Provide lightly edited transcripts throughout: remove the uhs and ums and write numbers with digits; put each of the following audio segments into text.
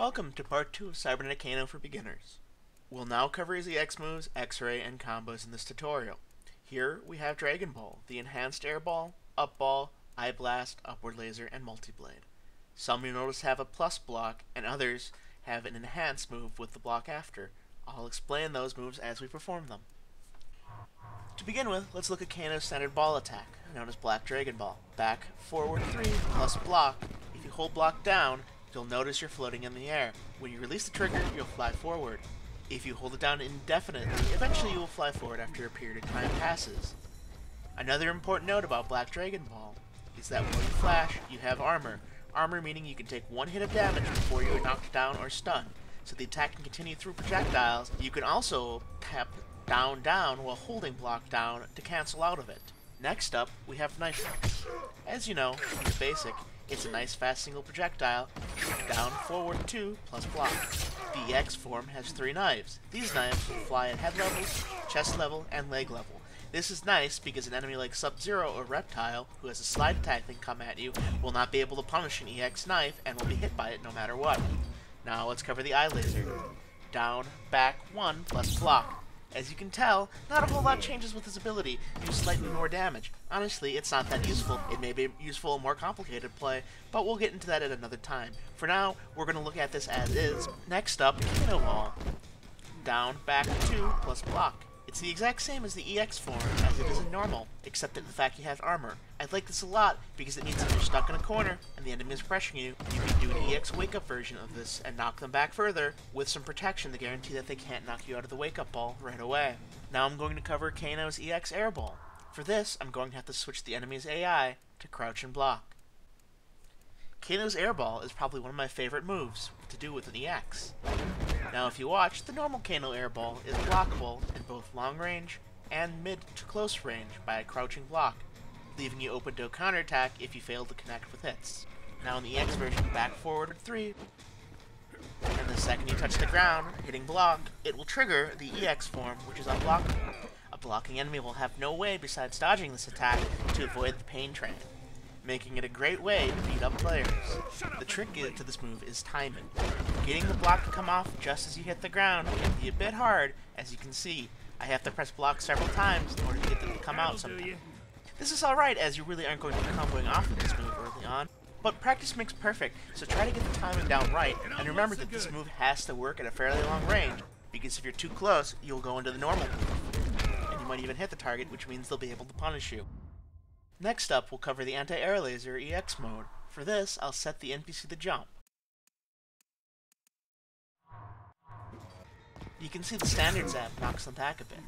Welcome to part 2 of Cybernetic Kano for beginners. We'll now cover his EX moves, Xray, and combos in this tutorial. Here we have Dragon Ball, the enhanced air ball, up ball, eye blast, upward laser, and multi-blade. Some you'll notice have a plus block, and others have an enhanced move with the block after. I'll explain those moves as we perform them. To begin with, let's look at Kano's standard ball attack, known as Black Dragon Ball. Back, forward 3, plus block. If you hold block down, you'll notice you're floating in the air. When you release the trigger, you'll fly forward. If you hold it down indefinitely, eventually you will fly forward after a period of time passes. Another important note about Black Dragon Ball is that when you flash, you have armor. Armor meaning you can take one hit of damage before you are knocked down or stunned, so the attack can continue through projectiles. You can also tap down while holding block down to cancel out of it. Next up, we have Knife Punch. As you know, from the basic, it's a nice fast single projectile, down, forward 2, plus block. The EX form has 3 knives. These knives will fly at head level, chest level, and leg level. This is nice because an enemy like Sub-Zero or Reptile, who has a slide attack that can come at you, will not be able to punish an EX knife and will be hit by it no matter what. Now let's cover the eye laser. Down, back, 1, plus block. As you can tell, not a whole lot changes with his ability, do slightly more damage. Honestly, it's not that useful. It may be useful in more complicated play, but we'll get into that at another time. For now, we're going to look at this as is. Next up, Kano Ball. Down, back, 2, plus block. It's the exact same as the EX form as it is in normal, except that the fact you have armor. I like this a lot because it means if you're stuck in a corner and the enemy is pressuring you, you can do an EX wake-up version of this and knock them back further with some protection to guarantee that they can't knock you out of the wake-up ball right away. Now I'm going to cover Kano's EX air ball. For this, I'm going to have to switch the enemy's AI to crouch and block. Kano's air ball is probably one of my favorite moves to do with an EX. Now if you watch, the normal Kano air ball is blockable in both long range and mid to close range by a crouching block, leaving you open to a counterattack if you fail to connect with hits. Now in the EX version, back forward 3, and the second you touch the ground, hitting block, it will trigger the EX form, which is unblockable. A blocking enemy will have no way besides dodging this attack to avoid the pain train, making it a great way to beat up players. The trick to this move is timing. Getting the block to come off just as you hit the ground can be a bit hard. As you can see, I have to press block several times in order to get them to come out sometimes. This is alright, as you really aren't going to be comboing off of this move early on, but practice makes perfect, so try to get the timing down right, and remember that this move has to work at a fairly long range, because if you're too close, you'll go into the normal move, and you might even hit the target, which means they'll be able to punish you. Next up, we'll cover the anti-air laser EX mode. For this, I'll set the NPC to jump. You can see the standard zap knocks them back a bit.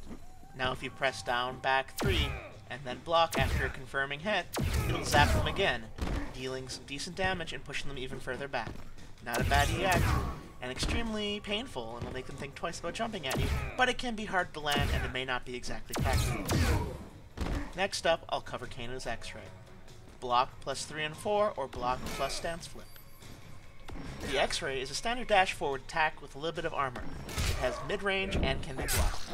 Now if you press down, back 3, and then block after a confirming hit, it'll zap them again, dealing some decent damage and pushing them even further back. Not a bad EX, and extremely painful, and will make them think twice about jumping at you, but it can be hard to land and it may not be exactly practical. Next up, I'll cover Kano's Xray. Block plus 3 and 4, or block plus stance flip. The Xray is a standard dash forward attack with a little bit of armor. It has mid-range and can be blocked.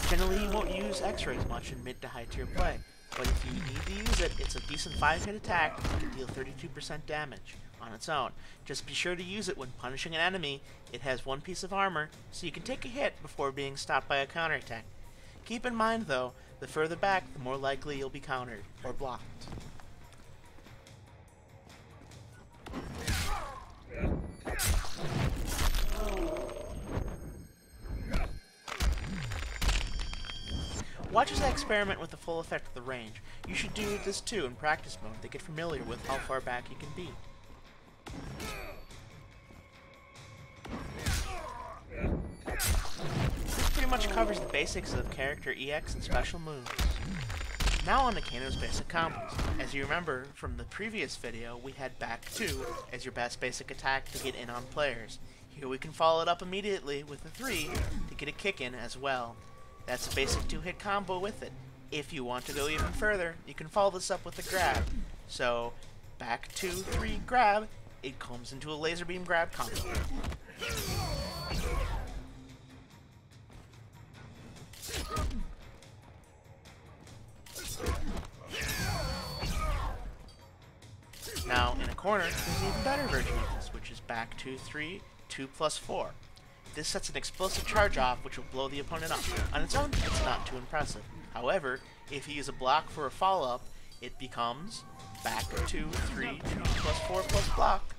Generally, you won't use Xrays much in mid to high tier play, but if you need to use it, it's a decent 5-hit attack that can deal 32% damage on its own. Just be sure to use it when punishing an enemy. It has 1 piece of armor, so you can take a hit before being stopped by a counterattack. Keep in mind, though, the further back, the more likely you'll be countered or blocked. Watch as I experiment with the full effect of the range. You should do this too in practice mode to get familiar with how far back you can be. This pretty much covers the basics of character EX and special moves. Now on to Kano's basic combos. As you remember from the previous video, we had back 2 as your best basic attack to get in on players. Here we can follow it up immediately with a 3 to get a kick in as well. That's a basic 2-hit combo with it. If you want to go even further, you can follow this up with a grab. So, back 2, 3, grab, it comes into a laser beam grab combo. Now, in a corner, there's an even better version of this, which is back 2, 3, 2+4. This sets an explosive charge off which will blow the opponent up. On its own, it's not too impressive. However, if you use a block for a follow-up, it becomes back 2, 3, 2+4 plus block.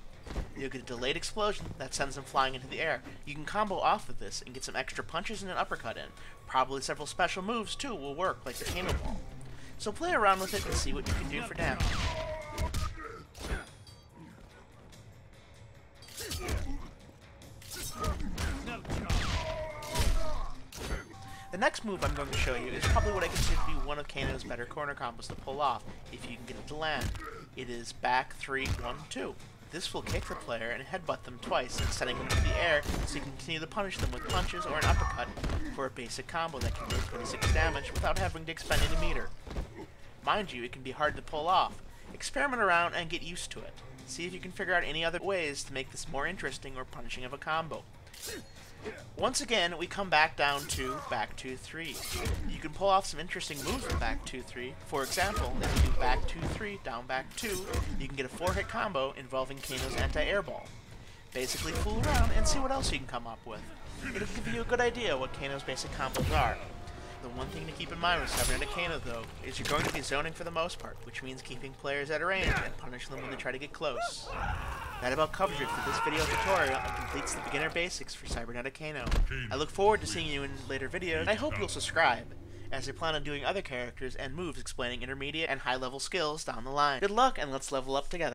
You'll get a delayed explosion that sends them flying into the air. You can combo off of this and get some extra punches and an uppercut in. Probably several special moves too will work, like the Kano Ball. So play around with it and see what you can do for damage. The next move I'm going to show you is probably what I consider to be one of Kano's better corner combos to pull off, if you can get it to land. It is back 3, 1, 2. This will kick the player and headbutt them twice, sending them into the air so you can continue to punish them with punches or an uppercut for a basic combo that can do 26 damage without having to expend any meter. Mind you, it can be hard to pull off. Experiment around and get used to it. See if you can figure out any other ways to make this more interesting or punishing of a combo. Once again, we come back down to back 2, 3. You can pull off some interesting moves with back 2, 3. For example, if you do back 2, 3, down back 2, you can get a 4-hit combo involving Kano's anti-air ball. Basically fool around and see what else you can come up with. It'll give you a good idea what Kano's basic combos are. The one thing to keep in mind with Cybernetic Kano, though, is you're going to be zoning for the most part, which means keeping players at a range and punishing them when they try to get close. That about covers it for this video tutorial and completes the beginner basics for Cybernetic Kano. I look forward to seeing you in later videos, and I hope you'll subscribe, as I plan on doing other characters and moves explaining intermediate and high-level skills down the line. Good luck, and let's level up together.